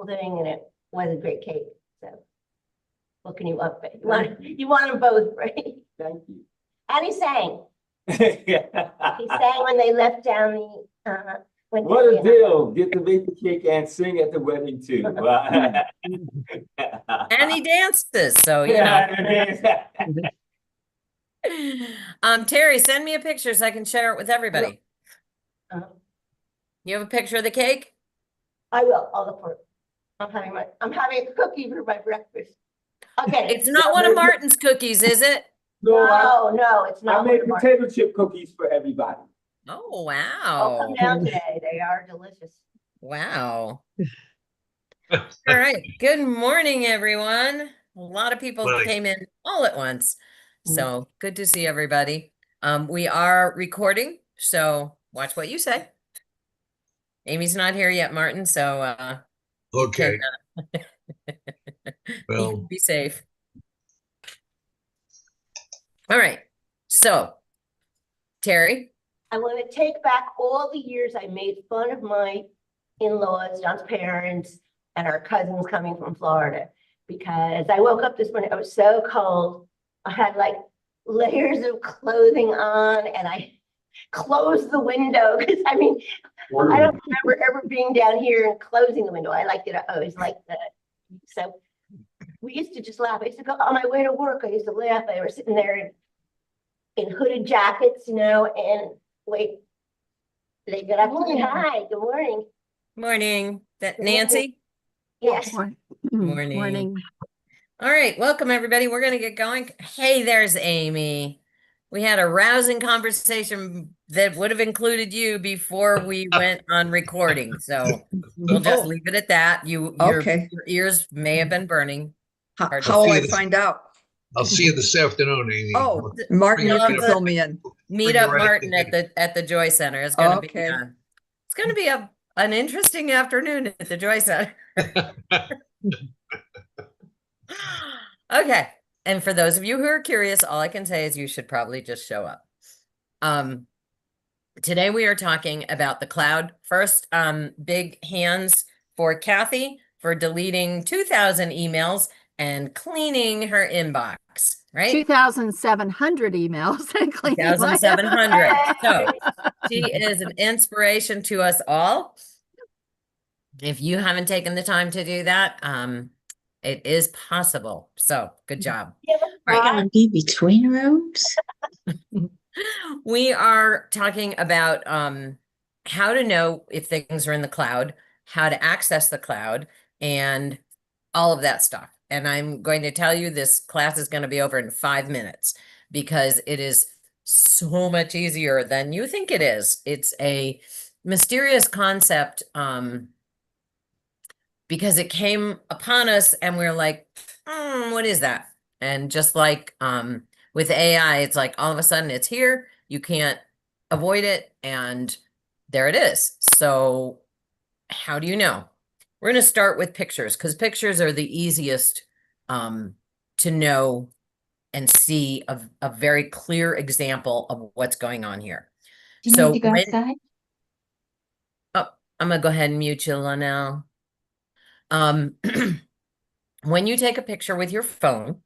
beautiful thing and it was a great cake. So what can you want? You want them both, right? Thank you. And he sang. Yeah. He sang when they left down the, What a deal. Get to bake the cake and sing at the wedding too. And he dances, so you know. Terry, send me a picture so I can share it with everybody. You have a picture of the cake? I will. I'll look for it. I'm having a cookie for my breakfast. Okay. It's not one of Martin's cookies, is it? No, it's I not. made potato chip cookies for everybody. Oh, I'll come wow. down today. They are delicious. Wow. All right. Good morning, everyone. A lot of people came in all at once. So good to see everybody. We are recording, so watch what you say. Amy's not here yet, Martin, so Okay. you can be safe. All right. So, Terry. I want to take back all the years I made fun of my in-laws, John's parents, and our cousins coming from Florida. Because I woke up this morning, I was so cold. I had like layers of clothing on and I closed the window because I mean, I don't remember ever being down here and closing the window. I always liked that. So we used to just laugh. I used to go on my way to work. I used to laugh. I was sitting there in hooded jackets, you know, and wait. They got up to me. Hi, good morning. Morning. That Nancy? Yes. Morning. All right, welcome everybody. We're going to get going. Hey, there's Amy. We had a rousing conversation that would have included you before we went on recording. So we'll just leave it at that. Your ears may have been burning. How will I find out? I'll see you this afternoon, Amy. Oh, Martin, you can fill me in. Meet up Martin at the Joy Center. It's going to be an interesting afternoon at the Joy Center. Okay. And for those of you who are curious, all I can say is you should probably just show up. Today we are talking about the cloud. First, big hands for Kathy for deleting 2,000 emails and cleaning her inbox, right? 2,700 emails. 2,700. So she is an inspiration to us all. If you haven't taken the time to do that, it is possible. So good job. We're going to be between rooms. We are talking about how to know if things are in the cloud, how to access the cloud, and all of that stuff. And I'm going to tell you this class is going to be over in 5 minutes because it is so much easier than you think it is. It's a mysterious concept because it came upon us and we're like, what is that? And just like with AI, it's like all of a sudden it's here, you can't avoid it, and there it is. So how do you know? We're going to start with pictures because pictures are the easiest to know and see a very clear example of what's going on here. Do you need to go outside? Oh, I'm going to go ahead and mute you, Lynell. When you take a picture with your phone,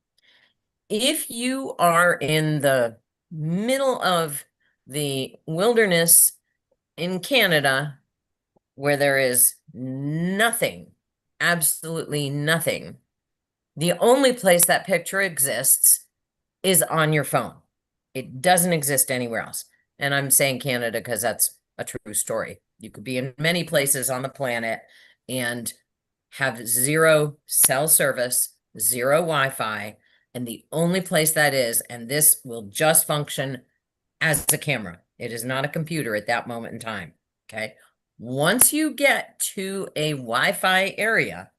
if you are in the middle of the wilderness in Canada where there is nothing, absolutely nothing, the only place that picture exists is on your phone. It doesn't exist anywhere else. And I'm saying Canada because that's a true story. You could be in many places on the planet and have zero cell service, zero Wi-Fi, and the only place that is, and this will just function as a camera. It is not a computer at that moment in time, okay? Once you get to a Wi-Fi area,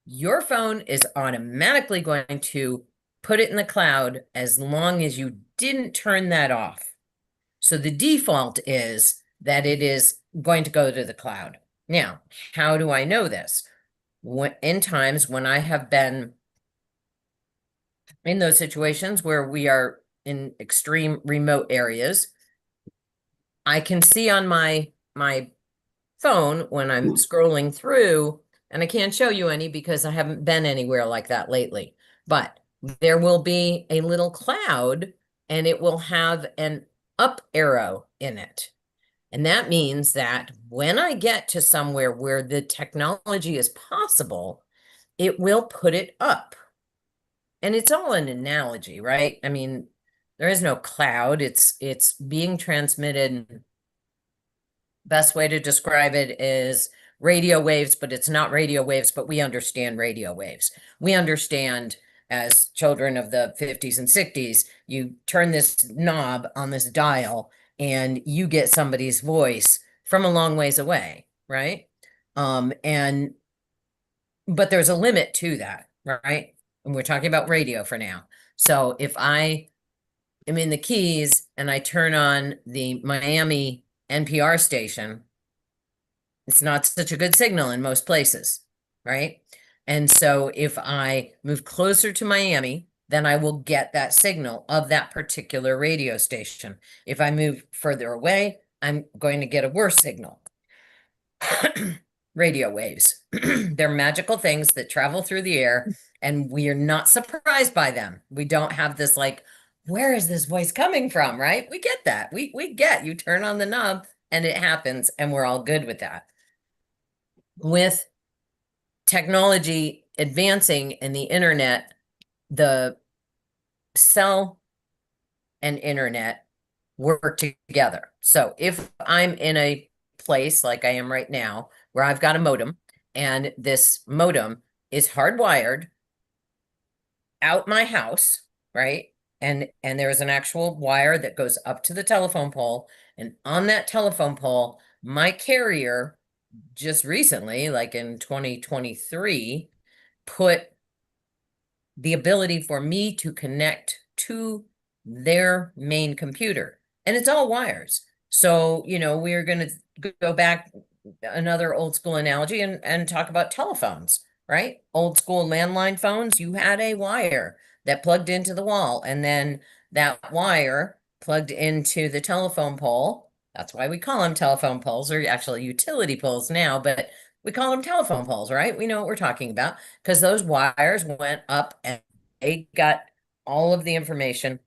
your phone is automatically going to put it in the cloud as long as you didn't turn that off. So the default is that it is going to go to the cloud. Now, how do I know this? In times when I have been in those situations where we are in extreme remote areas, I can see on my phone when I'm scrolling through And I can't show you any because I haven't been anywhere like that lately. But there will be a little cloud and it will have an up arrow in it. And that means that when I get to somewhere where the technology is possible, it will put it up. And it's all an analogy, right? I mean, there is no cloud. It's being transmitted. Best way to describe it is radio waves, but it's not radio waves, but we understand radio waves. We understand, as children of the 50s and 60s, you turn this knob on this dial and you get somebody's voice from a long ways away, right? But there's a limit to that, right? And we're talking about radio for now. So if I am in the Keys and I turn on the Miami NPR station, it's not such a good signal in most places, right? And so if I move closer to Miami, then I will get that signal of that particular radio station. If I move further away, I'm going to get a worse signal. Radio waves. They're magical things that travel through the air, and we are not surprised by them. We don't have this like, where is this voice coming from, right? We get that. We get, you turn on the knob and it happens, and we're all good with that. With technology advancing and the internet, the cell and internet work together. So if I'm in a place like I am right now, where I've got a modem, and this modem is hardwired out my house, right? And there's an actual wire that goes up to the telephone pole, and on that telephone pole, my carrier just recently, like in 2023, put the ability for me to connect to their main computer, and it's all wires. So, you know, we're going to go back another old school analogy and talk about telephones, right? Old school landline phones, you had a wire that plugged into the wall, and then that wire plugged into the telephone pole. That's why we call them telephone poles, or actually utility poles now, but we call them telephone poles, right? We know what we're talking about because those wires went up and they got all of the information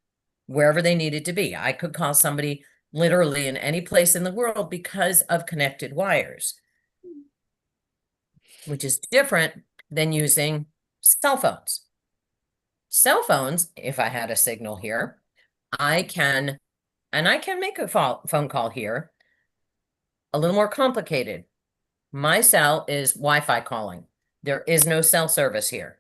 wherever they needed to be. I could call somebody literally in any place in the world because of connected wires, which is different than using cell phones. Cell phones, if I had a signal here, I can make a phone call here. A little more complicated. My cell is Wi-Fi calling. There is no cell service here.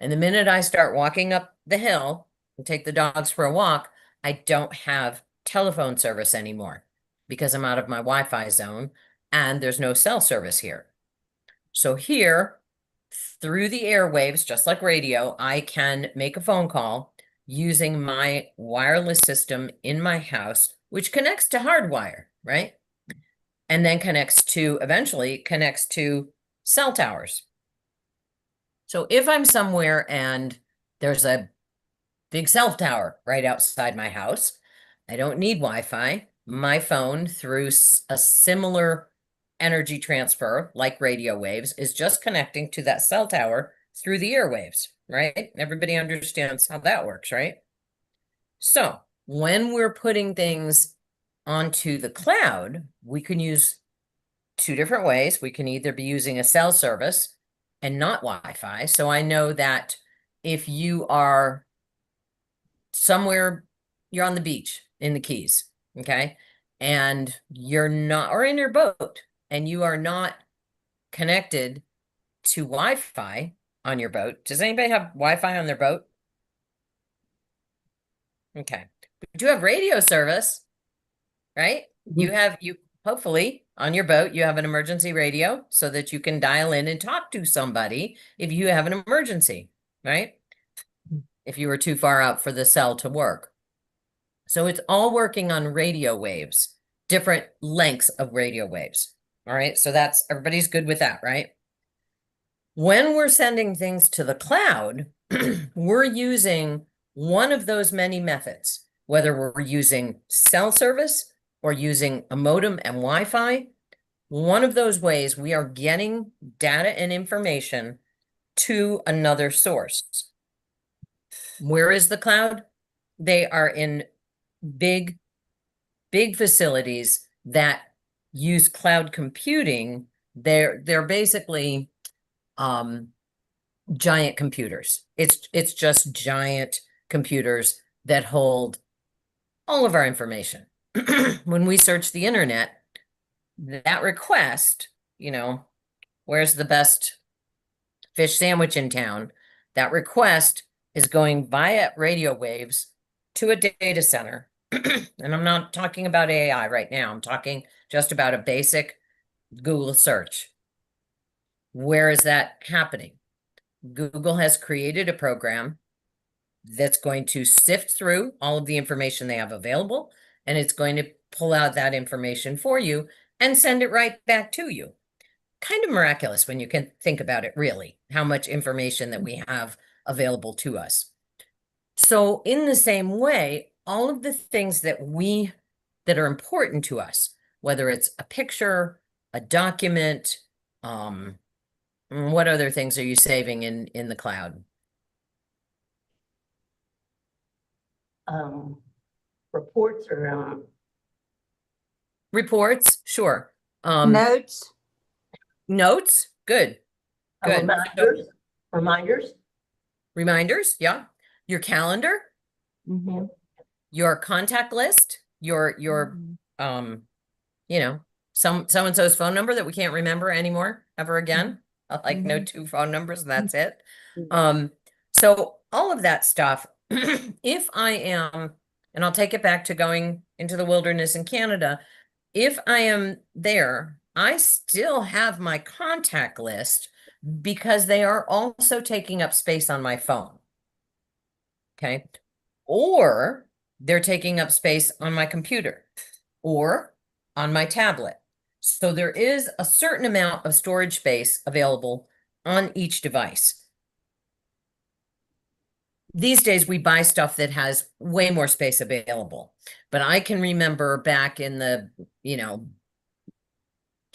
And the minute I start walking up the hill and take the dogs for a walk, I don't have telephone service anymore because I'm out of my Wi-Fi zone and there's no cell service here. So here, through the airwaves, just like radio, I can make a phone call using my wireless system in my house, which connects to hardwire, right? And then eventually connects to cell towers. So if I'm somewhere and there's a big cell tower right outside my house, I don't need Wi-Fi. My phone, through a similar energy transfer like radio waves, is just connecting to that cell tower through the airwaves, right? Everybody understands how that works, right? So when we're putting things onto the cloud, we can use two different ways. We can either be using a cell service and not Wi-Fi. So I know that if you are somewhere, you're on the beach in the Keys, okay? And you're not, or in your boat, and you are not connected to Wi-Fi on your boat. Does anybody have Wi-Fi on their boat? Okay. But you have radio service, right? You hopefully on your boat, you have an emergency radio so that you can dial in and talk to somebody if you have an emergency, right? If you were too far out for the cell to work. So it's all working on radio waves, different lengths of radio waves. All right. So everybody's good with that, right? When we're sending things to the cloud, we're using one of those many methods, whether we're using cell service or using a modem and Wi-Fi. one of those ways we are getting data and information to another source. Where is the cloud? They are in big facilities that use cloud computing. They're basically giant computers. It's just giant computers that hold all of our information. When we search the internet, that request, where's the best fish sandwich in town? That request is going via radio waves to a data center. And I'm not talking about AI right now. I'm talking just about a basic Google search. Where is that happening? Google has created a program that's going to sift through all of the information they have available, and it's going to pull out that information for you and send it right back to you. Kind of miraculous when you can think about it, really, how much information that we have available to us. So in the same way, all of the things that are important to us, whether it's a picture, a document, what other things are you saving in the cloud? Reports or Reports, sure. Notes. Notes, good. Good. reminders. Reminders, yeah. Your calendar, Mm-hmm. your contact list, your so-and-so's phone number that we can't remember anymore ever again. Like no two phone numbers, that's it. So all of that stuff, if I am, and I'll take it back to going into the wilderness in Canada, if I am there, I still have my contact list because they are also taking up space on my phone. Okay. Or they're taking up space on my computer or on my tablet. So there is a certain amount of storage space available on each device. These days we buy stuff that has way more space available, but I can remember back in the,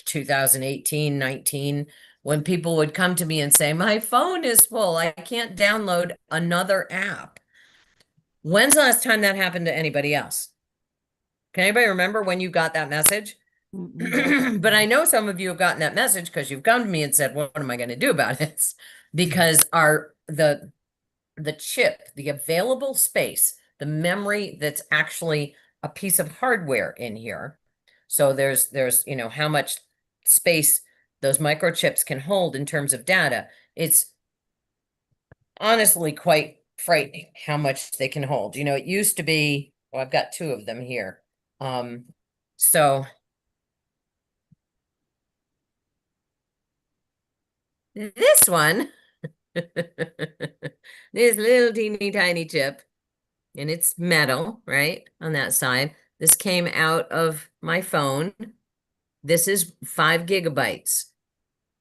2018, 19, when people would come to me and say, my phone is full, I can't download another app. When's the last time that happened to anybody else? Can anybody remember when you got that message? But I know some of you have gotten that message because you've come to me and said, what am I going to do about this? Because the chip, the available space, the memory that's actually a piece of hardware in here. So there's how much space those microchips can hold in terms of data. It's honestly quite frightening how much they can hold. It used to be, well, I've got two of them here. So this one, this little teeny tiny chip, and it's metal, right? On that side. This came out of my phone. This is 5 gigabytes,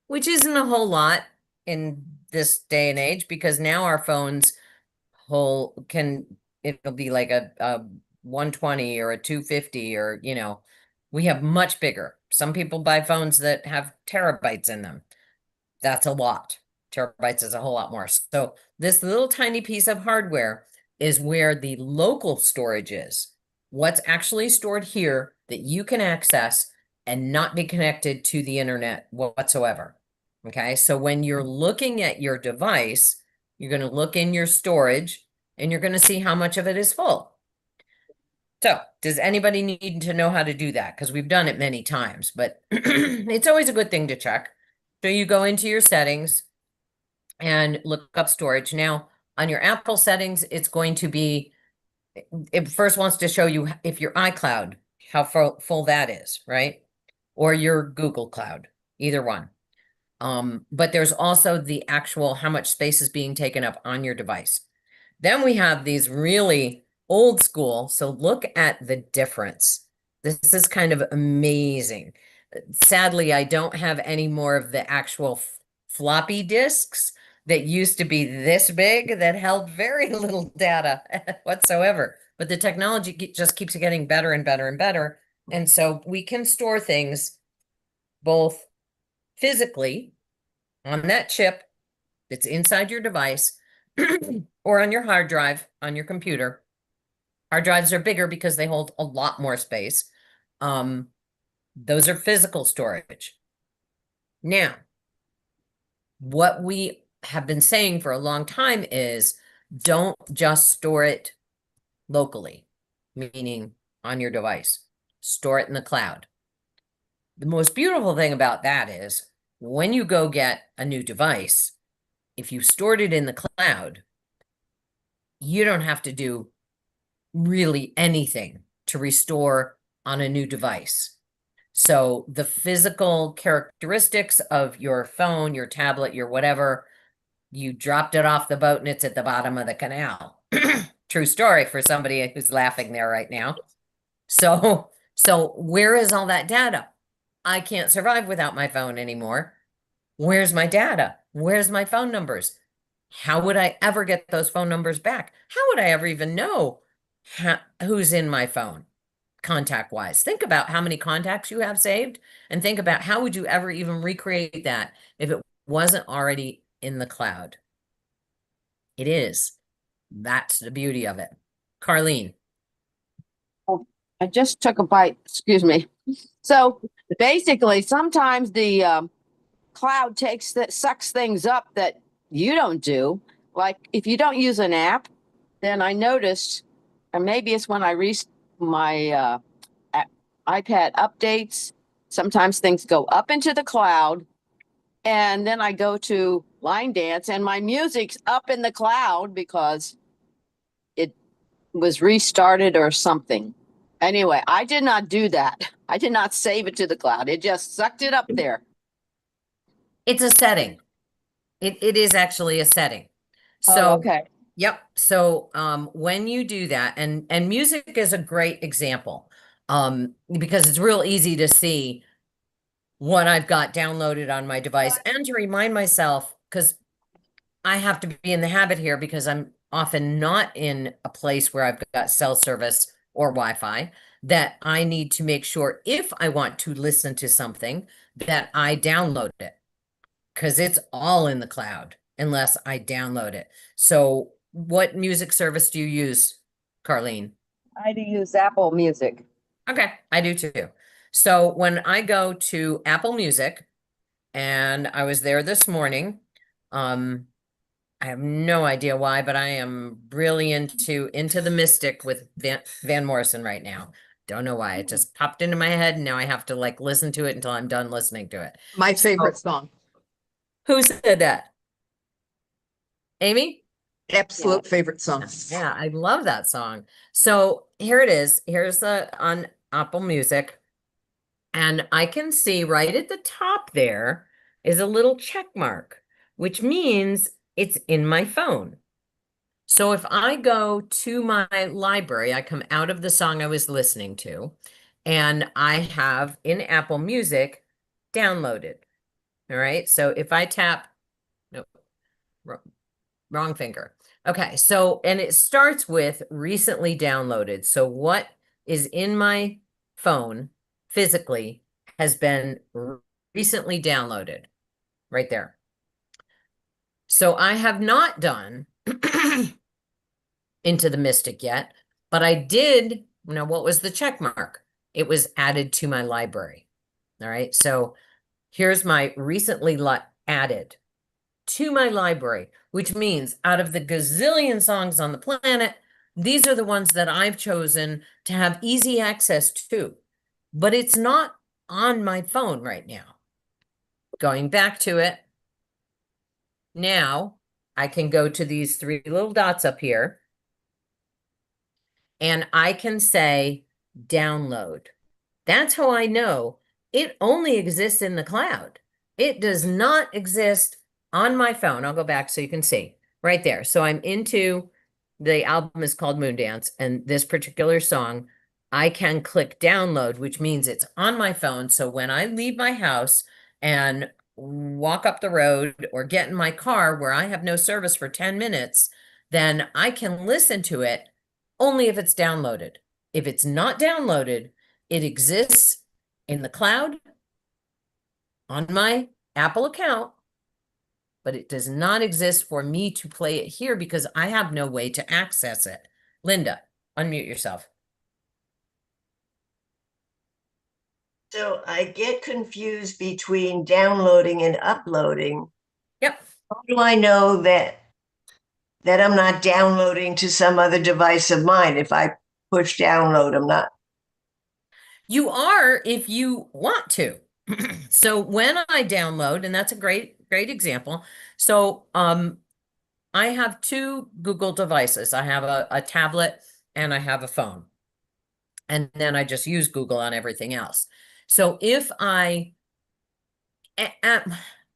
which isn't a whole lot in this day and age because now our phones it'll be like a 120 or a 250 or, we have much bigger. Some people buy phones that have terabytes in them. That's a lot. Terabytes is a whole lot more. So this little tiny piece of hardware is where the local storage is. What's actually stored here that you can access and not be connected to the internet whatsoever. Okay, so when you're looking at your device, you're going to look in your storage and you're going to see how much of it is full. So does anybody need to know how to do that? Because we've done it many times, but it's always a good thing to check. So you go into your settings and look up storage. Now on your Apple settings, it's going to be, it first wants to show you if your iCloud, how full that is, right? Or your Google Cloud, either one. But there's also the actual how much space is being taken up on your device. Then we have these really old school. So look at the difference. This is kind of amazing. Sadly, I don't have any more of the actual floppy disks that used to be this big that held very little data whatsoever. But the technology just keeps getting better and better and better. And so we can store things both physically on that chip that's inside your device or on your hard drive on your computer. Hard drives are bigger because they hold a lot more space. Those are physical storage. Now, what we have been saying for a long time is don't just store it locally, meaning on your device. Store it in the cloud. The most beautiful thing about that is when you go get a new device, if you stored it in the cloud, you don't have to do really anything to restore on a new device. So the physical characteristics of your phone, your tablet, your whatever, you dropped it off the boat and it's at the bottom of the canal. True story for somebody who's laughing there right now. So where is all that data? I can't survive without my phone anymore. Where's my data? Where's my phone numbers? How would I ever get those phone numbers back? How would I ever even know who's in my phone contact wise? Think about how many contacts you have saved and think about how would you ever even recreate that if it wasn't already in the cloud. It is. That's the beauty of it. Carlene. I just took a bite, excuse me. So basically, sometimes the cloud sucks things up that you don't do. Like if you don't use an app, then I noticed, or maybe it's when I my iPad updates, sometimes things go up into the cloud and then I go to Line Dance and my music's up in the cloud because it was restarted or something. Anyway, I did not do that. I did not save it to the cloud. It just sucked it up there. It's a setting. It is actually a setting. So, Oh, okay. Yep. So, when you do that, and music is a great example, because it's real easy to see what I've got downloaded on my device and to remind myself, because I have to be in the habit here because I'm often not in a place where I've got cell service or Wi-Fi, that I need to make sure if I want to listen to something that I download it, because it's all in the cloud unless I download it. So what music service do you use, Carlene? I do use Apple Music. Okay, I do too. So when I go to Apple Music, and I was there this morning, I have no idea why, but I am really into the Mystic with Van Morrison right now. Don't know why. It just popped into my head and now I have to like listen to it until I'm done listening to it. My favorite song. Who said that? Amy? Absolute favorite song. Yeah, I love that song. So here it is. Here's on Apple Music. And I can see right at the top there is a little check mark, which means it's in my phone. So if I go to my library, I come out of the song I was listening to, and I have in Apple Music downloaded. All right. So if I tap, no, wrong finger. Okay. So, and it starts with recently downloaded. So what is in my phone physically has been recently downloaded right there. So I have not done Into the Mystic yet, but I did, what was the check mark? It was added to my library. All right. So here's my recently added to my library, which means out of the gazillion songs on the planet, these are the ones that I've chosen to have easy access to, but it's not on my phone right now. Going back to it. Now I can go to these three little dots up here and I can say download. That's how I know it only exists in the cloud. It does not exist on my phone. I'll go back so you can see right there. So I'm into, the album is called Moondance, and this particular song, I can click download, which means it's on my phone. So when I leave my house and walk up the road or get in my car where I have no service for 10 minutes, then I can listen to it only if it's downloaded. If it's not downloaded, it exists in the cloud on my Apple account, but it does not exist for me to play it here because I have no way to access it. Linda, unmute yourself. So I get confused between downloading and uploading. Yep. How do I know that I'm not downloading to some other device of mine? If I push download, I'm not. You are if you want to. So when I download, and that's a great example. So I have two Google devices. I have a tablet and I have a phone. And then I just use Google on everything else. So if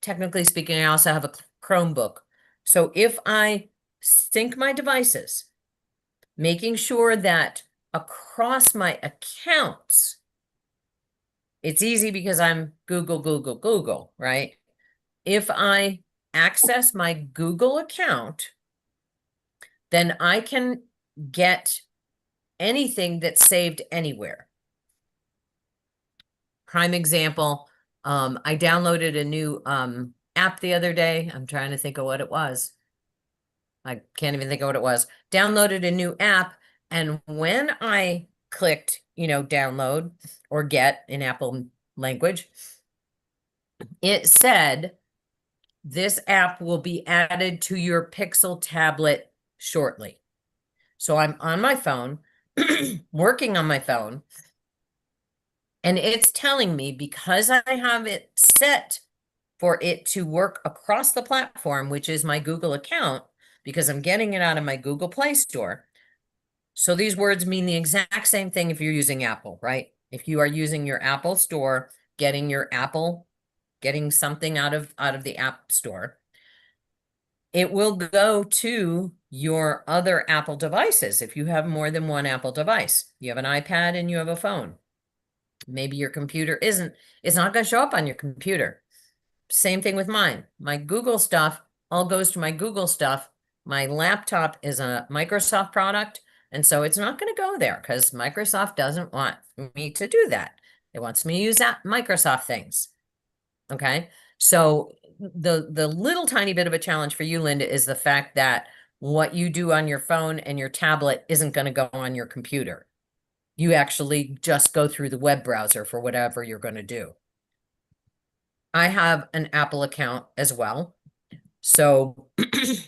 technically speaking, I also have a Chromebook. So if I sync my devices, making sure that across my accounts, it's easy because I'm Google, right? If I access my Google account, then I can get anything that's saved anywhere. Prime example, I downloaded a new app the other day. I'm trying to think of what it was. I can't even think of what it was. Downloaded a new app, and when I clicked, download or get in Apple language, it said, this app will be added to your Pixel tablet shortly. So I'm on my phone, working on my phone, and it's telling me because I have it set for it to work across the platform, which is my Google account, because I'm getting it out of my Google Play Store. So these words mean the exact same thing if you're using Apple, right? If you are using your Apple Store, getting something out of the App Store, it will go to your other Apple devices. If you have more than one Apple device, you have an iPad and you have a phone. Maybe your computer it's not going to show up on your computer. Same thing with mine. My Google stuff all goes to my Google stuff. My laptop is a Microsoft product, and so it's not going to go there because Microsoft doesn't want me to do that. It wants me to use Microsoft things. Okay, so the little tiny bit of a challenge for you, Linda, is the fact that what you do on your phone and your tablet isn't going to go on your computer. You actually just go through the web browser for whatever you're going to do. I have an Apple account as well. So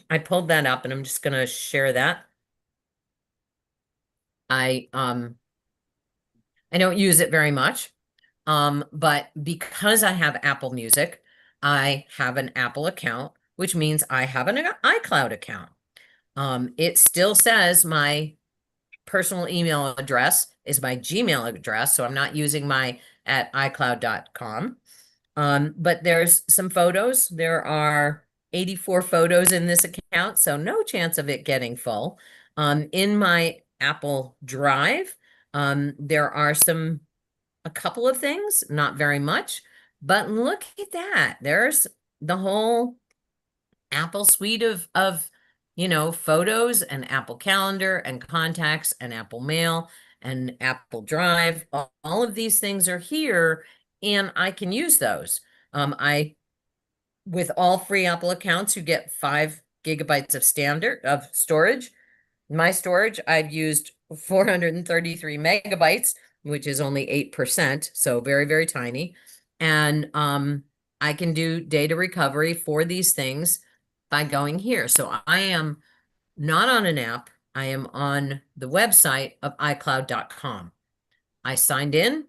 I pulled that up and I'm just going to share that. I don't use it very much. But because I have Apple Music, I have an Apple account, which means I have an iCloud account. It still says my personal email address is my Gmail address, so I'm not using my @iCloud.com. But there's some photos. There are 84 photos in this account, so no chance of it getting full. In my Apple Drive, there are a couple of things, not very much, but look at that. There's the whole Apple suite of photos and Apple Calendar and contacts and Apple Mail and Apple Drive. All of these things are here and I can use those. With all free Apple accounts, you get 5 gigabytes of storage. My storage, I've used 433 megabytes, which is only 8%, so very, very tiny. And I can do data recovery for these things by going here. So I am not on an app. I am on the website of iCloud.com. I signed in.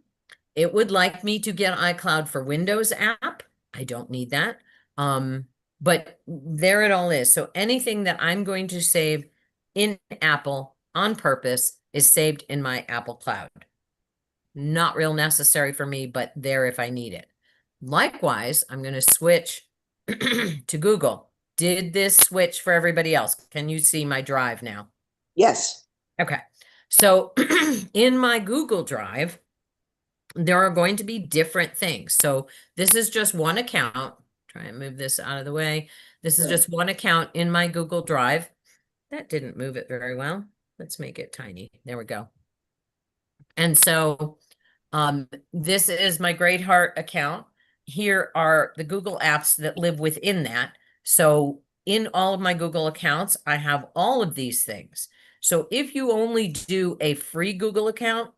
It would like me to get iCloud for Windows app. I don't need that. But there it all is. So anything that I'm going to save in Apple on purpose is saved in my Apple Cloud. Not real necessary for me, but there if I need it. Likewise, I'm going to switch to Google. Did this switch for everybody else? Can you see my drive now? Yes. Okay. So in my Google Drive, there are going to be different things. So this is just one account. Try and move this out of the way. This is just one account in my Google Drive. That didn't move it very well. Let's make it tiny. There we go. And so this is my Great Heart account. here are the Google apps that live within that. So in all of my Google accounts, I have all of these things. So if you only do a free Google account,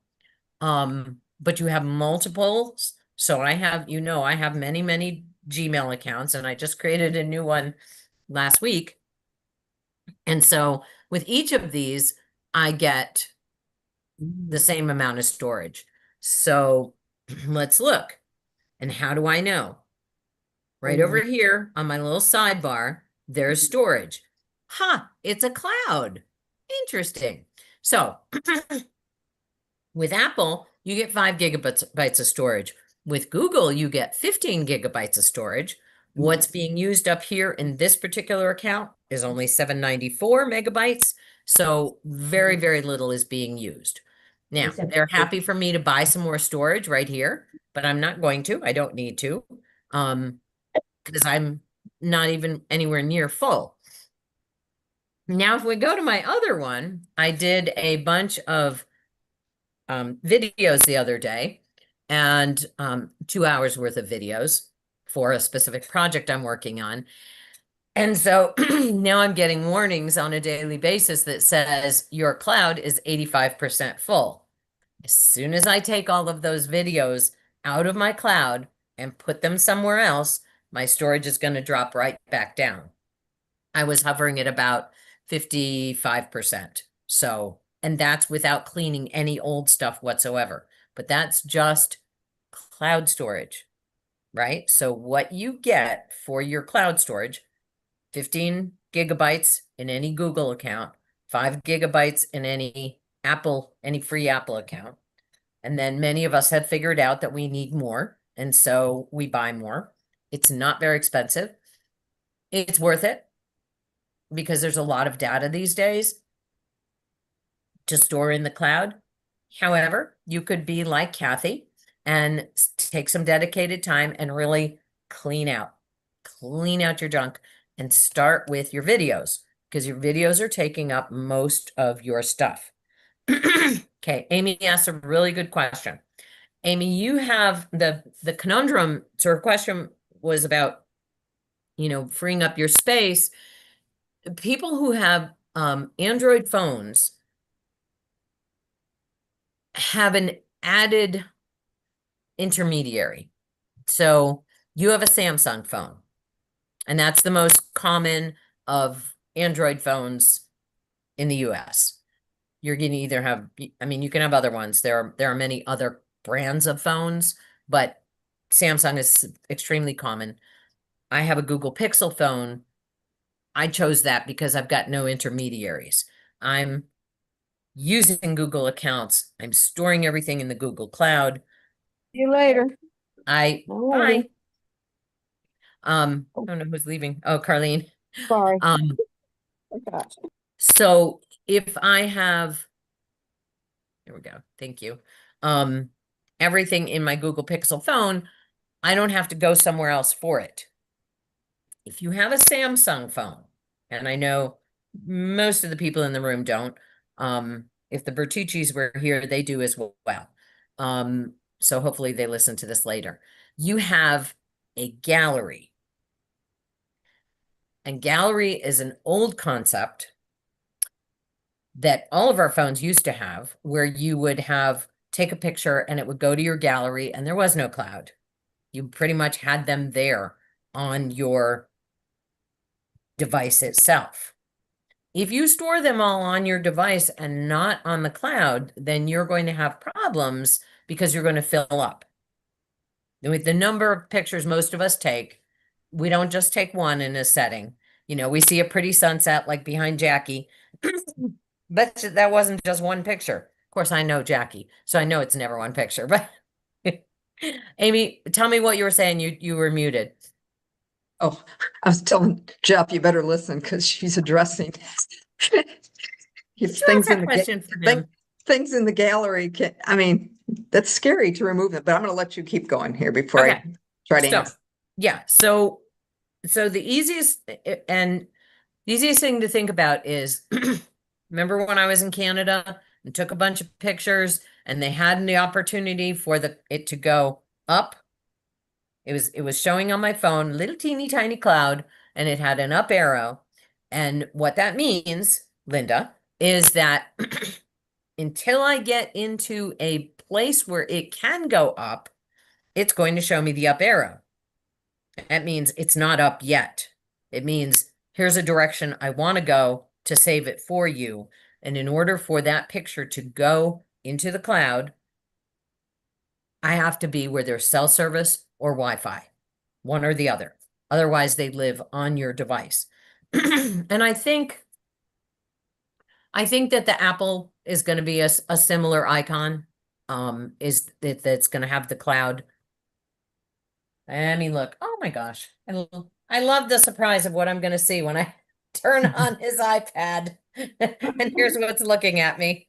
but you have multiples, so I have, I have many, many Gmail accounts, and I just created a new one last week. And so with each of these, I get the same amount of storage. So let's look. And how do I know? Right over here on my little sidebar, there's storage. It's a cloud. Interesting. So with Apple, you get 5 gigabytes of storage. With Google, you get 15 gigabytes of storage. What's being used up here in this particular account is only 794 megabytes. So very, very little is being used. Now, they're happy for me to buy some more storage right here, but I'm not going to. I don't need to, because I'm not even anywhere near full. Now, if we go to my other one, I did a bunch of videos the other day, and 2 hours worth of videos for a specific project I'm working on. And so now I'm getting warnings on a daily basis that says your cloud is 85% full. As soon as I take all of those videos out of my cloud and put them somewhere else, my storage is going to drop right back down. I was hovering at about 55%. So, and that's without cleaning any old stuff whatsoever. But that's just cloud storage, right? So what you get for your cloud storage, 15 gigabytes in any Google account, 5 gigabytes in any free Apple account. And then many of us have figured out that we need more. And so we buy more. It's not very expensive. It's worth it because there's a lot of data these days to store in the cloud. However, you could be like Kathy and take some dedicated time and really clean out your junk and start with your videos, because your videos are taking up most of your stuff. Okay, Amy asked a really good question. Amy, you have the conundrum, so her question was about, freeing up your space. People who have Android phones have an added intermediary. So you have a Samsung phone, and that's the most common of Android phones in the US. You're going to either have, you can have other ones. There are many other brands of phones, but Samsung is extremely common. I have a Google Pixel phone. I chose that because I've got no intermediaries. I'm using Google accounts. I'm storing everything in the Google Cloud. See you later. Bye. Alrighty. I don't know who's leaving. Oh, Carlene. Sorry. So if I have, there we go. Thank you. Everything in my Google Pixel phone, I don't have to go somewhere else for it. If you have a Samsung phone, and I know most of the people in the room don't, if the Bertucci's were here, they do as well. So hopefully they listen to this later. You have a gallery. And gallery is an old concept that all of our phones used to have, where you would take a picture and it would go to your gallery, and there was no cloud. You pretty much had them there on your device itself. If you store them all on your device and not on the cloud, then you're going to have problems because you're going to fill up. With the number of pictures most of us take, we don't just take one in a setting. We see a pretty sunset like behind Jackie, but that wasn't just one picture. Of course, I know Jackie, so I know it's never one picture. But Amy, tell me what you were saying. You were muted. Oh, I was telling Jeff, you better listen because she's addressing if things in the things in the gallery that's scary to remove them, but I'm going to let you keep going here before I try to answer. Yeah. So the easiest thing to think about is, remember when I was in Canada and took a bunch of pictures and they had the opportunity for it to go up It was showing on my phone, little teeny tiny cloud, and it had an up arrow. And what that means, Linda, is that until I get into a place where it can go up, it's going to show me the up arrow. That means it's not up yet. It means here's a direction I want to go to save it for you. And in order for that picture to go into the cloud, I have to be where there's cell service or Wi-Fi, one or the other. Otherwise, they live on your device. And I think that the Apple is going to be a similar icon. That's going to have the cloud. I mean, look, oh my gosh. I love the surprise of what I'm going to see when I turn on his iPad. And here's what's looking at me.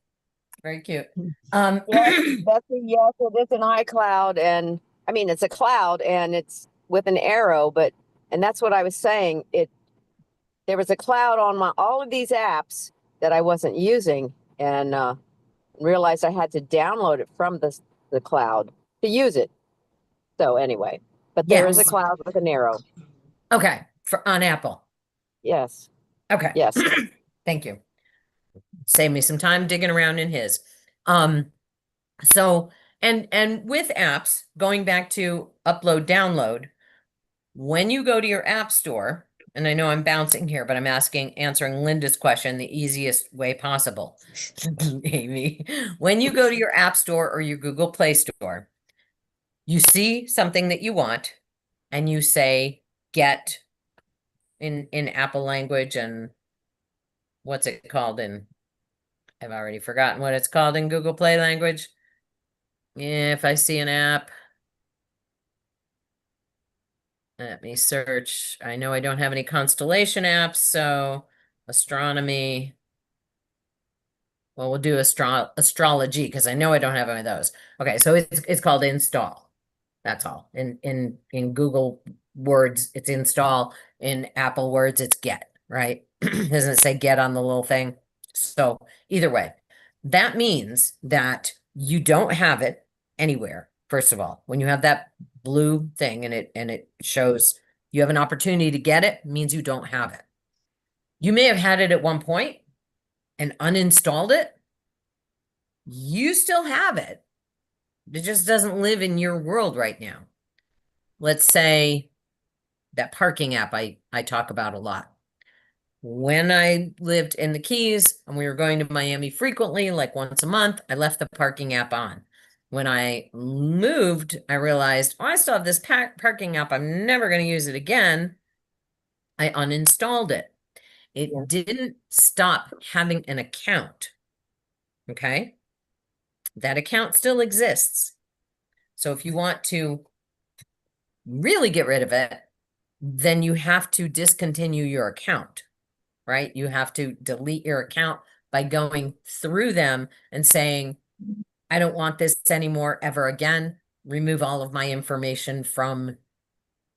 Very cute. Yes, Betsy, yes, it is an iCloud, and I mean it's a cloud and it's with an arrow, and that's what I was saying. There was a cloud on all of these apps that I wasn't using, and realized I had to download it from the cloud to use it. So anyway, but there is a Yes. cloud with an arrow. Okay, on Apple. Yes, Okay. yes. Thank you. Save me some time digging around in his. So and with apps, going back to upload, download, when you go to your app store, and I know I'm bouncing here, but I'm answering Linda's question the easiest way possible. Amy, when you go to your app store or your Google Play Store, you see something that you want and you say get in Apple language, and what's it called in, I've already forgotten what it's called in Google Play language. If I see an app, let me search. I know I don't have any constellation apps, so astronomy. Well, we'll do astrology because I know I don't have any of those. Okay, so it's called install. That's all. In Google Words, it's install. In Apple Words, it's get, right? Doesn't it say get on the little thing? So either way, that means that you don't have it anywhere. First of all, when you have that blue thing and it shows you have an opportunity to get it, means you don't have it. You may have had it at one point and uninstalled it. You still have it. It just doesn't live in your world right now. Let's say that parking app I talk about a lot. When I lived in the Keys and we were going to Miami frequently, like once a month, I left the parking app on. When I moved, I realized, oh, I still have this parking app. I'm never going to use it again. I uninstalled it. It didn't stop having an account. Okay. That account still exists. So if you want to really get rid of it, then you have to discontinue your account, right? You have to delete your account by going through them and saying, I don't want this anymore ever again. Remove all of my information from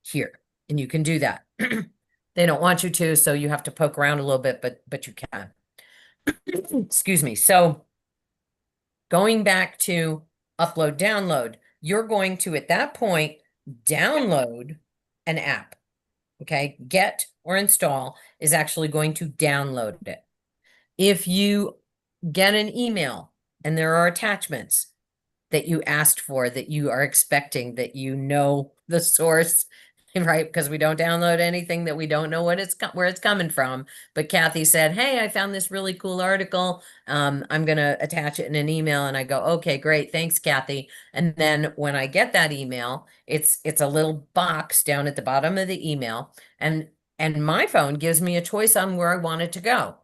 here. And you can do that. They don't want you to, so you have to poke around a little bit, but you can. Excuse me. So going back to upload, download, you're going to, at that point, download an app. Okay. Get or install is actually going to download it. If you get an email and there are attachments that you asked for, that you are expecting, that you know the source, right? Because we don't download anything that we don't know where it's coming from. But Kathy said, hey, I found this really cool article. I'm going to attach it in an email. And I go, okay, great. Thanks, Kathy. And then when I get that email, it's a little box down at the bottom of the email. And my phone gives me a choice on where I want it to go.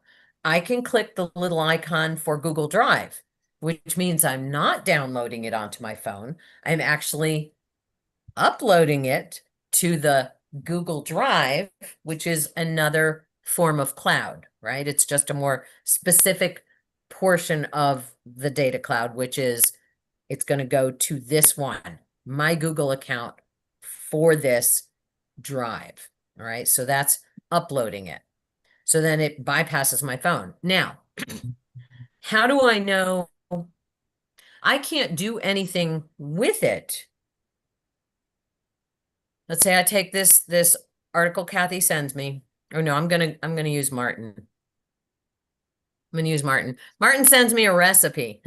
I can click the little icon for Google Drive, which means I'm not downloading it onto my phone. I'm actually uploading it to the Google Drive, which is another form of cloud, right? It's just a more specific portion of the data cloud, which is it's going to go to this one, my Google account for this drive. All right. So that's uploading it. So then it bypasses my phone. Now, how do I know I can't do anything with it let's say I take this article Kathy sends me. Oh no, I'm gonna use Martin. I'm gonna use Martin. Martin sends me a recipe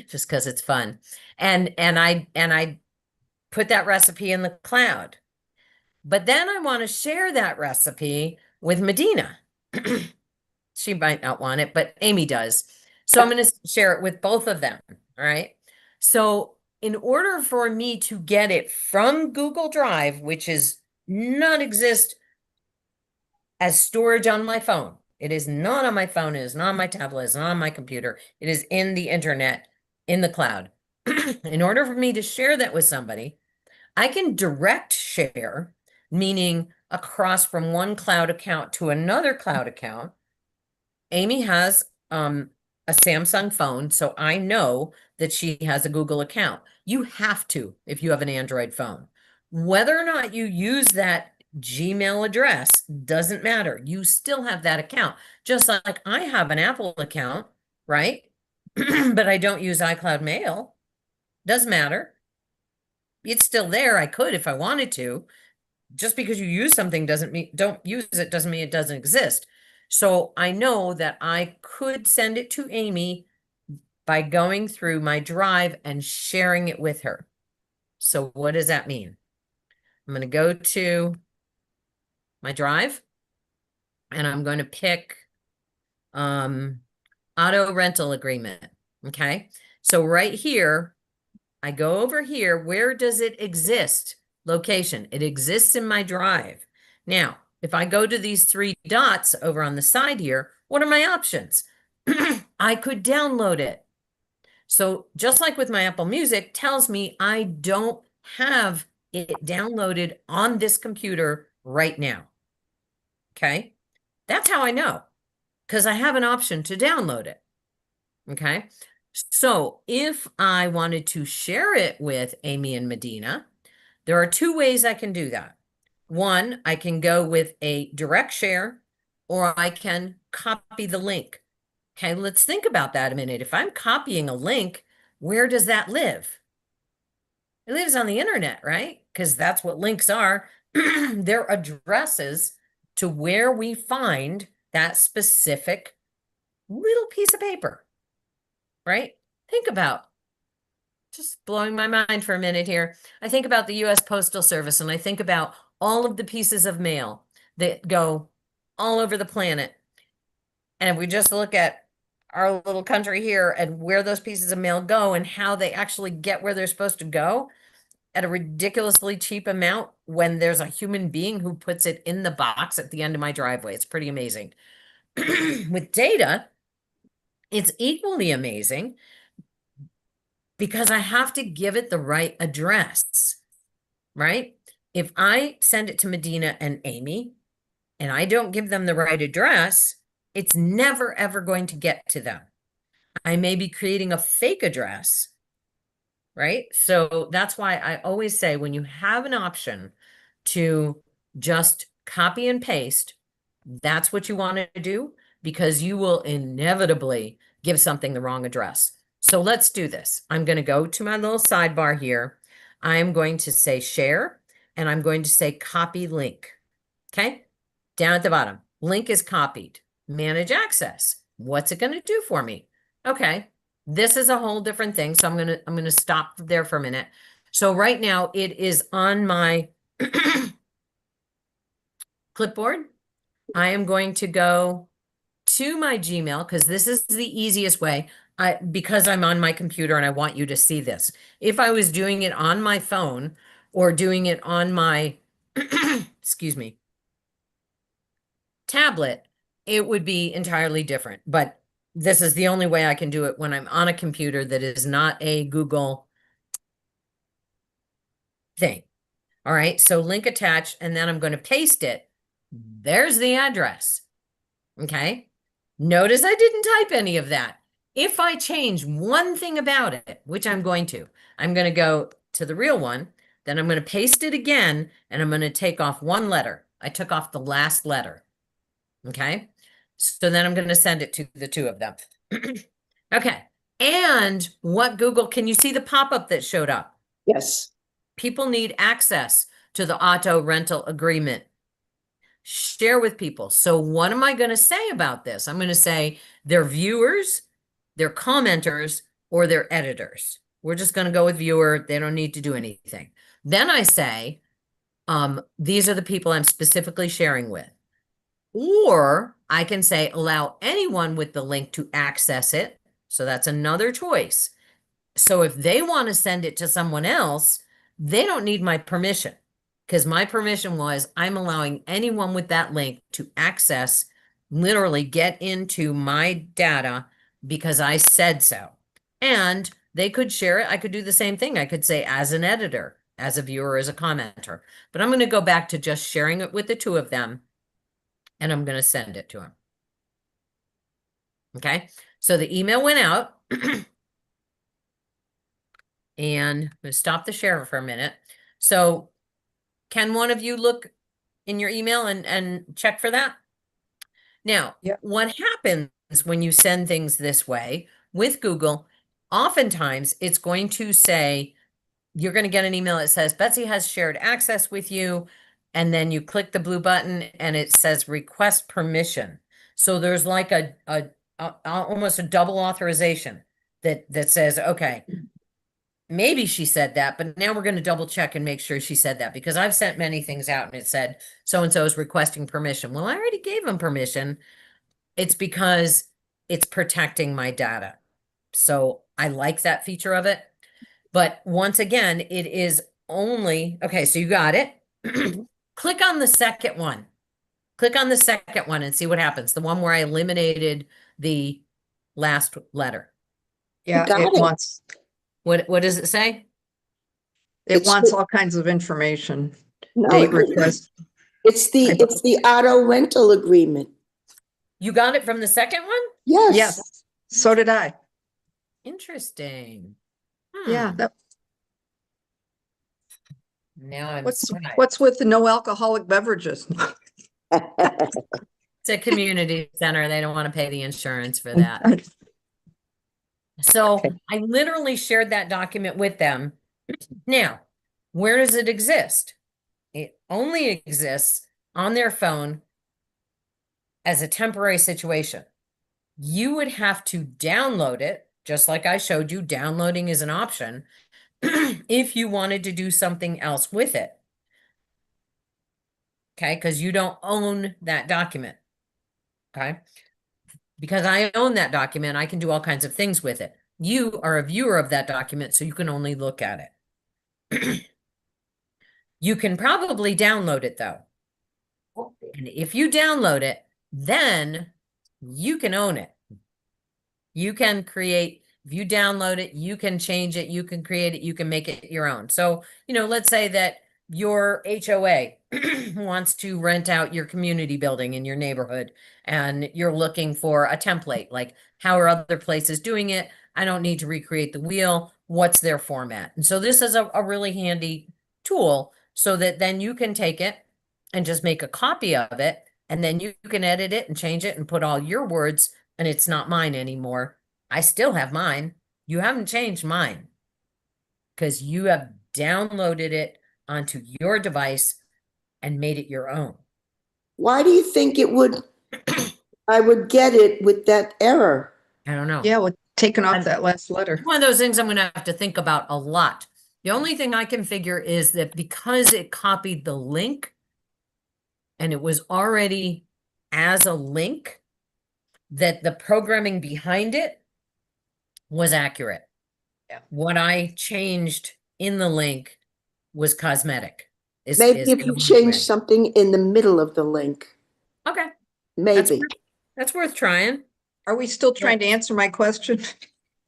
just because it's fun. And I put that recipe in the cloud. But then I want to share that recipe with Medina. She might not want it, but Amy does. So I'm going to share it with both of them. All right. So in order for me to get it from Google Drive, which is not exist as storage on my phone, it is not on my phone, it is not on my tablet, it's not on my computer, it is in the internet, in the cloud. In order for me to share that with somebody, I can direct share, meaning across from one cloud account to another cloud account. Amy has a Samsung phone, so I know that she has a Google account. You have to if you have an Android phone. Whether or not you use that Gmail address doesn't matter. You still have that account. Just like I have an Apple account, right? But I don't use iCloud Mail. Doesn't matter. It's still there. I could if I wanted to. Just because you use something doesn't mean don't use it doesn't mean it doesn't exist. So I know that I could send it to Amy by going through my drive and sharing it with her. So what does that mean? I'm going to go to my drive and I'm going to pick auto rental agreement. Okay. So right here, I go over here. Where does it exist? Location. It exists in my drive. Now, if I go to these three dots over on the side here, what are my options? I could download it. So just like with my Apple Music, tells me I don't have it downloaded on this computer right now. Okay. That's how I know, because I have an option to download it. Okay. So if I wanted to share it with Amy and Medina, there are two ways I can do that. One, I can go with a direct share, or I can copy the link. Okay, let's think about that a minute. If I'm copying a link, where does that live? It lives on the internet, right? Because that's what links are. They're addresses to where we find that specific little piece of paper, right? Think about, just blowing my mind for a minute here. I think about the U.S. Postal Service, and I think about all of the pieces of mail that go all over the planet. And if we just look at our little country here and where those pieces of mail go and how they actually get where they're supposed to go at a ridiculously cheap amount when there's a human being who puts it in the box at the end of my driveway. It's pretty amazing. With data, it's equally amazing because I have to give it the right address, right? If I send it to Medina and Amy and I don't give them the right address, it's never, ever going to get to them. I may be creating a fake address, right? So that's why I always say when you have an option to just copy and paste, that's what you want to do, because you will inevitably give something the wrong address. So let's do this. I'm going to go to my little sidebar here. I'm going to say share, and I'm going to say copy link. Okay. Down at the bottom, link is copied. Manage access. What's it going to do for me? Okay. This is a whole different thing. So I'm going to stop there for a minute. So right now it is on my clipboard. I am going to go to my Gmail because this is the easiest way. Because I'm on my computer and I want you to see this. If I was doing it on my phone or doing it on my, excuse me, tablet, it would be entirely different. But this is the only way I can do it when I'm on a computer that is not a Google thing. All right, so link attached, and then I'm going to paste it. There's the address. Okay, notice I didn't type any of that. If I change one thing about it, which I'm going to go to the real one, then I'm going to paste it again, and I'm going to take off one letter. I took off the last letter. Okay. So then I'm going to send it to the two of them. Okay. And what Google, can you see the pop-up that showed up? Yes. People need access to the auto rental agreement. Share with people. So what am I going to say about this? I'm going to say they're viewers, they're commenters, or they're editors. We're just going to go with viewer. They don't need to do anything. Then I say, these are the people I'm specifically sharing with. Or I can say, allow anyone with the link to access it. So that's another choice. So if they want to send it to someone else, they don't need my permission, because my permission was I'm allowing anyone with that link to access, literally get into my data because I said so. And they could share it. I could do the same thing. I could say as an editor, as a viewer, as a commenter. But I'm going to go back to just sharing it with the two of them, and I'm going to send it to them. Okay, so the email went out. And I'm going to stop the share for a minute. So can one of you look in your email and check for that? Now, Yep. What happens when you send things this way with Google, oftentimes it's going to say, you're going to get an email that says, Betsy has shared access with you. And then you click the blue button and it says request permission. So there's like almost a double authorization that says, okay, maybe she said that, but now we're going to double check and make sure she said that, because I've sent many things out and it said so-and-so is requesting permission. Well, I already gave them permission. It's because it's protecting my data. So I like that feature of it. But once again, it is only, okay, so you got it. Click on the second one. Click on the second one and see what happens. The one where I eliminated the last letter. Yeah, Got it it. wants, What does it say? it wants all kinds of information. No, Date request. it's the auto rental agreement. You got it from the second one? Yes. Yes, so did I. Interesting. Yeah, that, Now I'm what's surprised. what's with the no alcoholic beverages? It's a community center. They don't want to pay the insurance for that. So Okay. I literally shared that document with them. Now, where does it exist? It only exists on their phone as a temporary situation. You would have to download it, just like I showed you. Downloading is an option if you wanted to do something else with it. Okay, because you don't own that document. Okay, because I own that document, I can do all kinds of things with it. You are a viewer of that document, so you can only look at it. You can probably download it though. And if you download it, then you can own it. You can create, if you download it, you can change it, you can create it, you can make it your own. So, let's say that your HOA wants to rent out your community building in your neighborhood, and you're looking for a template, like how are other places doing it? I don't need to recreate the wheel. What's their format? And so this is a really handy tool, so that then you can take it and just make a copy of it, and then you can edit it and change it and put all your words, and it's not mine anymore. I still have mine. You haven't changed mine, because you have downloaded it onto your device and made it your own. Why do you think I would get it with that error? I don't know. Yeah, well, taking off that last letter. One of those things I'm going to have to think about a lot. The only thing I can figure is that because it copied the link and it was already as a link, that the programming behind it was accurate. Yeah. What I changed in the link was cosmetic. Maybe if you change something in the middle of the link, Okay. maybe. That's worth trying. Are we still trying to answer my question?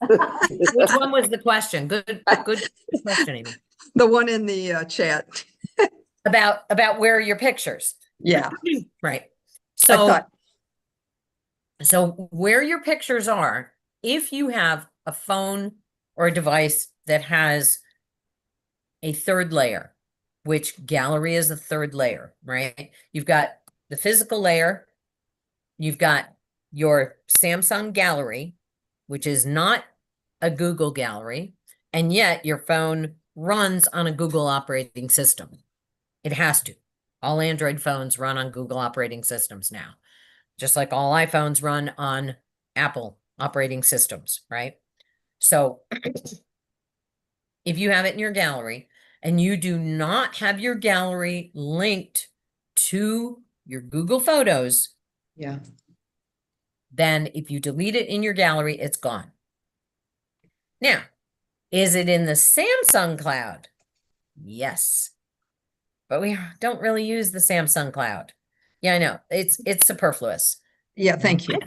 Which one was the question? Good question, Amy. The one in the chat. About where are your pictures? Yeah, Right. I So, thought, so where your pictures are, if you have a phone or a device that has a third layer, which gallery is the third layer, right? You've got the physical layer, you've got your Samsung gallery, which is not a Google gallery, and yet your phone runs on a Google operating system. It has to. All Android phones run on Google operating systems now, just like all iPhones run on Apple operating systems, right? So if you have it in your gallery and you do not have your gallery linked to your Google Photos, Yeah. then if you delete it in your gallery, it's gone. Now, is it in the Samsung cloud? Yes. But we don't really use the Samsung cloud. Yeah, I know. It's superfluous. Yeah, thank you.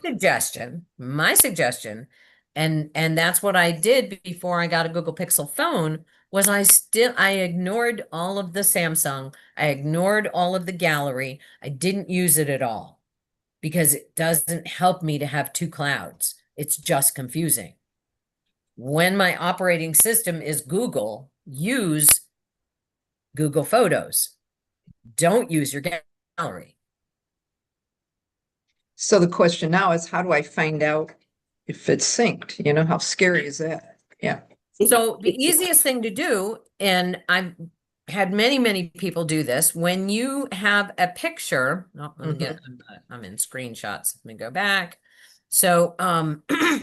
My suggestion, and that's what I did before I got a Google Pixel phone, was I ignored all of the Samsung. I ignored all of the gallery. I didn't use it at all because it doesn't help me to have two clouds. It's just confusing. When my operating system is Google, use Google Photos. Don't use your gallery. So the question now is, how do I find out if it's synced? You know, how scary is that? Yeah. So the easiest thing to do, and I've had many people do this, when you have a picture, oh, let me get, I'm in screenshots. Let me go back. So I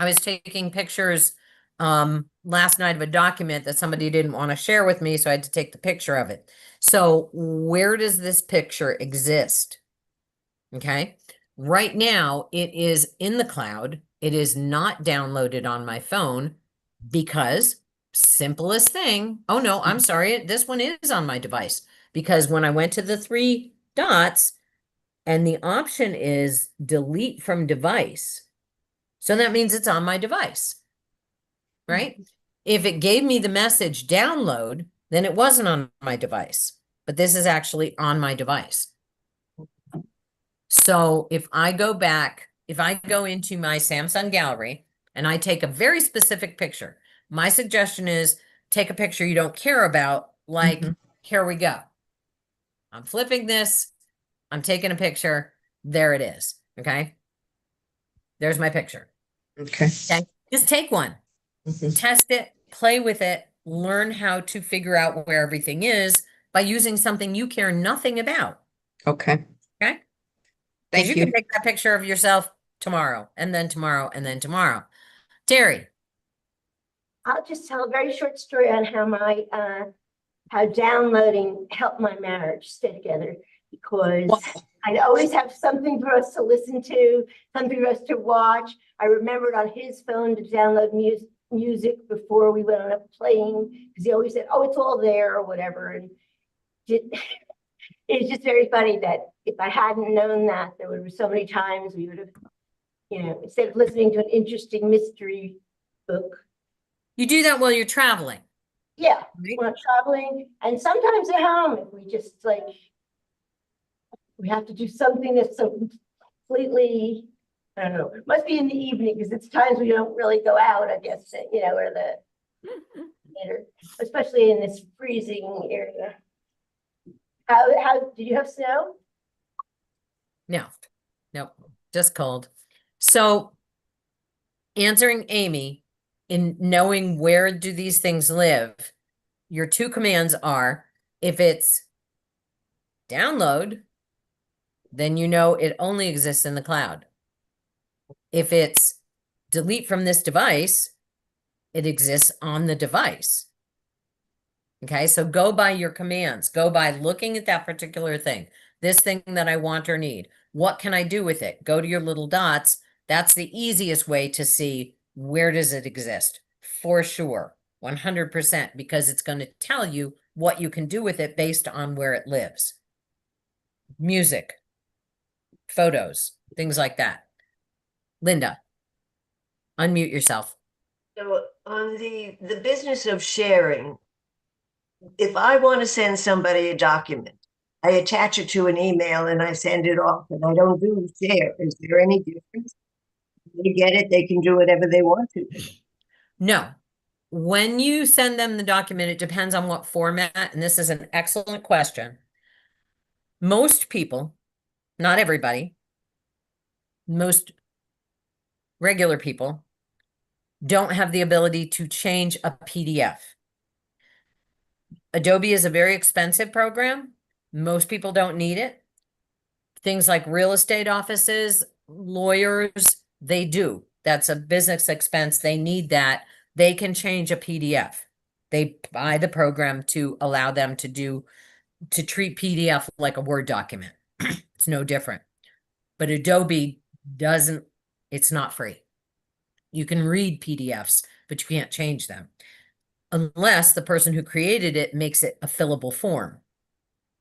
was taking pictures last night of a document that somebody didn't want to share with me, so I had to take the picture of it. So where does this picture exist? Okay. Right now, it is in the cloud. It is not downloaded on my phone because simplest thing. Oh, no, I'm sorry. This one is on my device because when I went to the 3 dots and the option is delete from device. So that means it's on my device, right? If it gave me the message download, then it wasn't on my device, but this is actually on my device. So if I go back, if I go into my Samsung gallery and I take a very specific picture, my suggestion is take a picture you don't care about, like, here we go. I'm flipping this. I'm taking a picture. There it is. Okay. There's my picture. Okay. Okay. Just take one, test it, play with it, learn how to figure out where everything is by using something you care nothing about. Okay. Okay. Thank You you. can take that picture of yourself tomorrow, and then tomorrow, and then tomorrow. Terry. I'll just tell a very short story on how downloading helped my marriage stay together, because I'd always have something for us to listen to, something for us to watch. I remembered on his phone to download music before we went on a plane, because he always said, oh, it's all there or whatever. And it's just very funny that if I hadn't known that, there would be so many times we would have, you know, instead of listening to an interesting mystery book. You do that while you're traveling. Yeah, Right? when I'm traveling, and sometimes at home, if we just like, we have to do something that's so completely, I don't know, it must be in the evening because it's times we don't really go out, I guess, you know, or later, especially in this freezing area. How did you have snow? No, just cold. So answering Amy, in knowing where do these things live, your 2 commands are, if it's download, then you know it only exists in the cloud. If it's delete from this device, it exists on the device. Okay, so go by your commands. Go by looking at that particular thing. This thing that I want or need. What can I do with it? Go to your little dots. That's the easiest way to see where does it exist. For sure, 100%, because it's going to tell you what you can do with it based on where it lives. Music, photos, things like that. Linda, unmute yourself. So on the business of sharing, if I want to send somebody a document, I attach it to an email and I send it off, and I don't do share. Is there any difference? They get it, they can do whatever they want to. No. When you send them the document, it depends on what format, and this is an excellent question. Most people, not everybody, most regular people don't have the ability to change a PDF. Adobe is a very expensive program. Most people don't need it. Things like real estate offices, lawyers, they do. That's a business expense. They need that. They can change a PDF. They buy the program to allow them to treat PDF like a Word document. It's no different. But Adobe doesn't, it's not free. You can read PDFs, but you can't change them unless the person who created it makes it a fillable form,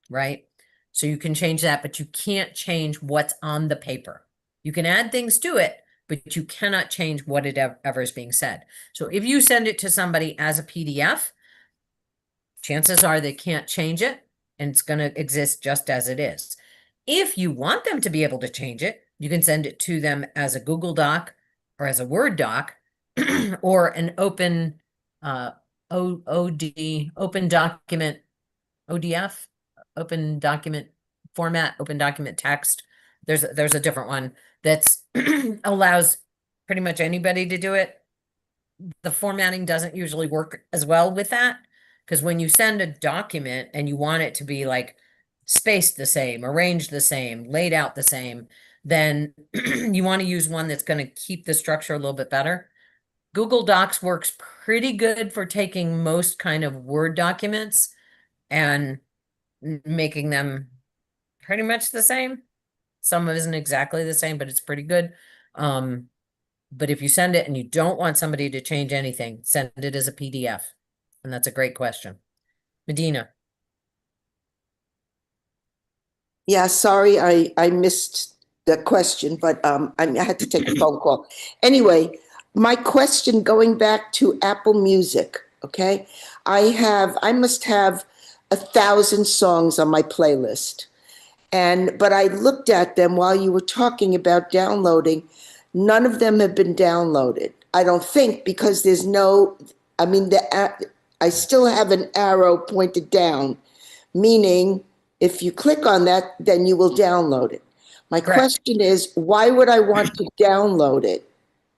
right? So you can change that, but you can't change what's on the paper. You can add things to it, but you cannot change what ever is being said. So if you send it to somebody as a PDF, chances are they can't change it and it's going to exist just as it is. If you want them to be able to change it, you can send it to them as a Google Doc or as a Word doc or an open open document, ODF, open document format, open document text. There's a different one that's allows pretty much anybody to do it. The formatting doesn't usually work as well with that, because when you send a document and you want it to be like spaced the same, arranged the same, laid out the same, then you want to use one that's going to keep the structure a little bit better. Google Docs works pretty good for taking most kind of Word documents and making them pretty much the same. Some of it isn't exactly the same, but it's pretty good. But if you send it and you don't want somebody to change anything, send it as a PDF. And that's a great question. Medina. Yeah, sorry, I missed the question, but I had to take a phone call. Anyway, my question going back to Apple Music, okay? I must have 1,000 songs on my playlist. But I looked at them while you were talking about downloading. None of them have been downloaded. I don't think, because there's no, I mean, I still have an arrow pointed down, meaning if you click on that, then you will download it. My Correct. question is, why would I want to download it?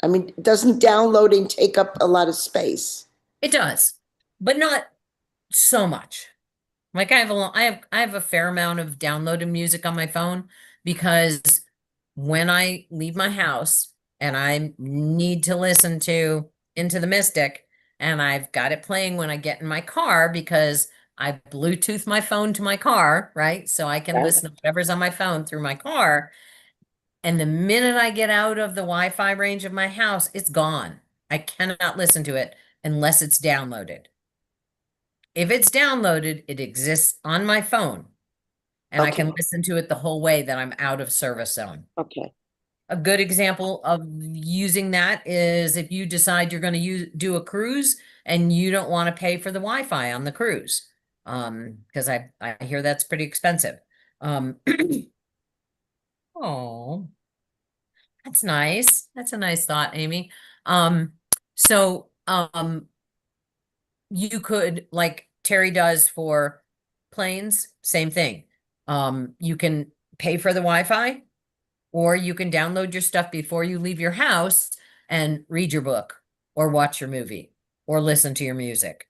I mean, doesn't downloading take up a lot of space? It does, but not so much. Like I have a fair amount of downloaded music on my phone, because when I leave my house and I need to listen to Into the Mystic, and I've got it playing when I get in my car because I Bluetooth my phone to my car, right? So I can listen to whatever's on my phone through my car. And the minute I get out of the Wi-Fi range of my house, it's gone. I cannot listen to it unless it's downloaded. If it's downloaded, it exists on my phone, and I can Okay. listen to it the whole way that I'm out of service zone. Okay. A good example of using that is if you decide you're going to do a cruise and you don't want to pay for the Wi-Fi on the cruise, because I hear that's pretty expensive. Oh, that's nice. That's a nice thought, Amy. So you could, like Terry does for planes, same thing. You can pay for the Wi-Fi, or you can download your stuff before you leave your house and read your book or watch your movie or listen to your music.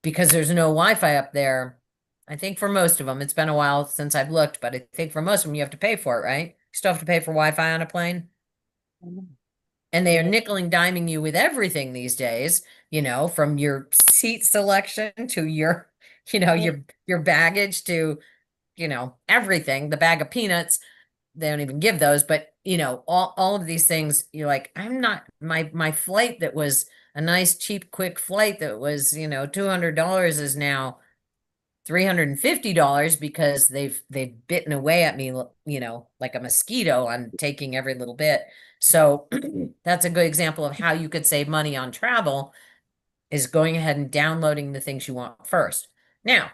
Because there's no Wi-Fi up there, I think for most of them, it's been a while since I've looked, but I think for most of them, you have to pay for it, right? You still have to pay for Wi-Fi on a plane. And they are nickel and diming you with everything these days, from your seat selection to your, your baggage to, everything, the bag of peanuts. They don't even give those, but all of these things, you're like, I'm not, my flight that was a nice, cheap, quick flight that was, $200 is now $350 because they've bitten away at me, like a mosquito on taking every little bit. So that's a good example of how you could save money on travel, is going ahead and downloading the things you want first. Now,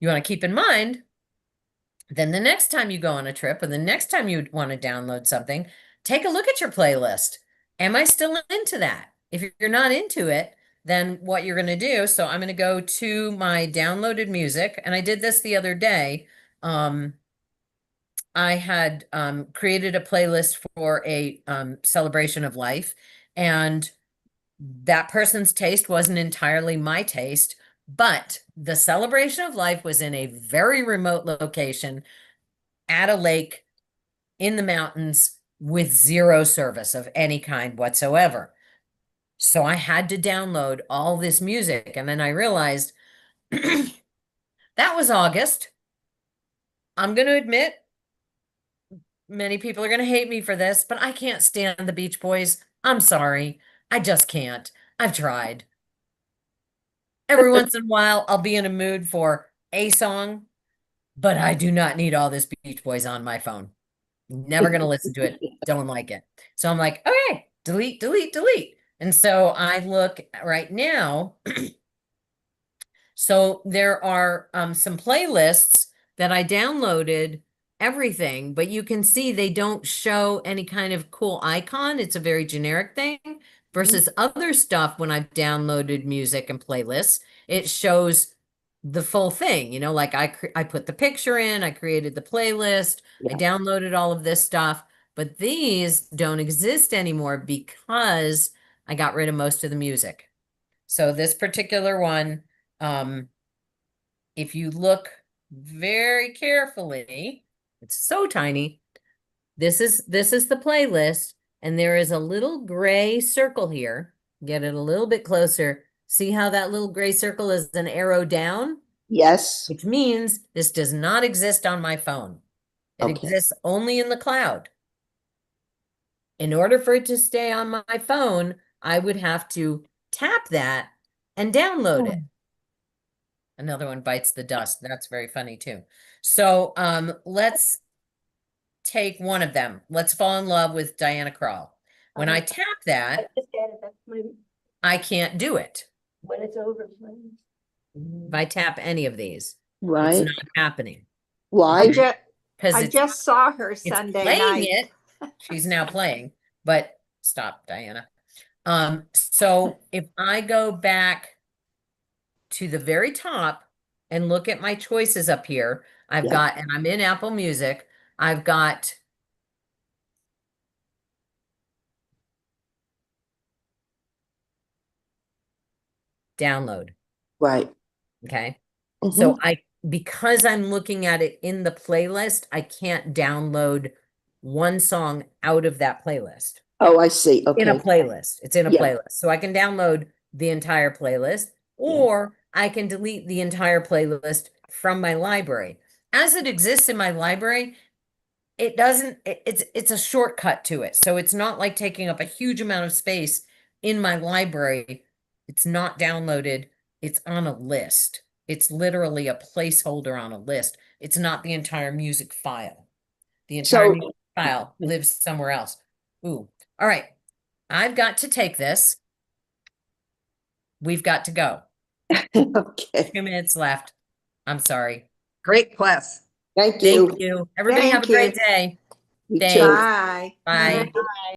you want to keep in mind, then the next time you go on a trip, or the next time you want to download something, take a look at your playlist. Am I still into that? If you're not into it, then what you're going to do, so I'm going to go to my downloaded music, and I did this the other day. I had created a playlist for a celebration of life, and that person's taste wasn't entirely my taste, But the celebration of life was in a very remote location at a lake in the mountains with zero service of any kind whatsoever. So I had to download all this music. And then I realized that was August. I'm going to admit, many people are going to hate me for this, but I can't stand the Beach Boys. I'm sorry. I just can't. I've tried. Every once in a while, I'll be in a mood for a song, but I do not need all this Beach Boys on my phone. Never going to listen to it. Don't like it. So I'm like, okay, delete, delete, delete. And so I look right now. So there are some playlists that I downloaded everything, but you can see they don't show any kind of cool icon. It's a very generic thing versus other stuff when I've downloaded music and playlists, it shows the full thing, you know, like I put the picture in, I created the playlist, I downloaded all of this stuff, but these don't exist anymore because I got rid of most of the music. So this particular one, if you look very carefully, it's so tiny. This is the playlist, and there is a little gray circle here. Get it a little bit closer. See how that little gray circle is an arrow down? Yes. Which means this does not exist on my phone. It Okay. exists only in the cloud. In order for it to stay on my phone, I would have to tap that and download it. Another one bites the dust. That's very funny too. So let's take one of them. Let's fall in love with Diana Krall. When I tap that, I just added that to my, I can't do it. when it's over, please. If I tap any of these, Right. it's not happening. Why? Because I it's just saw her it's Sunday playing night. it. She's now playing, but stop, Diana. So if I go back to the very top and look at my choices up here, I've Yeah. got, and I'm in Apple Music, I've got download. Right. Okay. Mhm. So because I'm looking at it in the playlist, I can't download one song out of that playlist. Oh, I see. In a Okay. playlist. It's in a Yeah. playlist. So I can download the entire playlist, or I can delete the entire playlist from my library. As it exists in my library, it doesn't, it's a shortcut to it. So it's not like taking up a huge amount of space in my library. It's not downloaded. It's on a list. It's literally a placeholder on a list. It's not the entire music file. The entire So- music file lives somewhere else. Ooh. All right. I've got to take this. We've got to go. Okay. 2 minutes left. I'm sorry. Great class. Thank you. Thank you. Everybody have a Thank great you. day. You Thanks. too. Bye. Bye.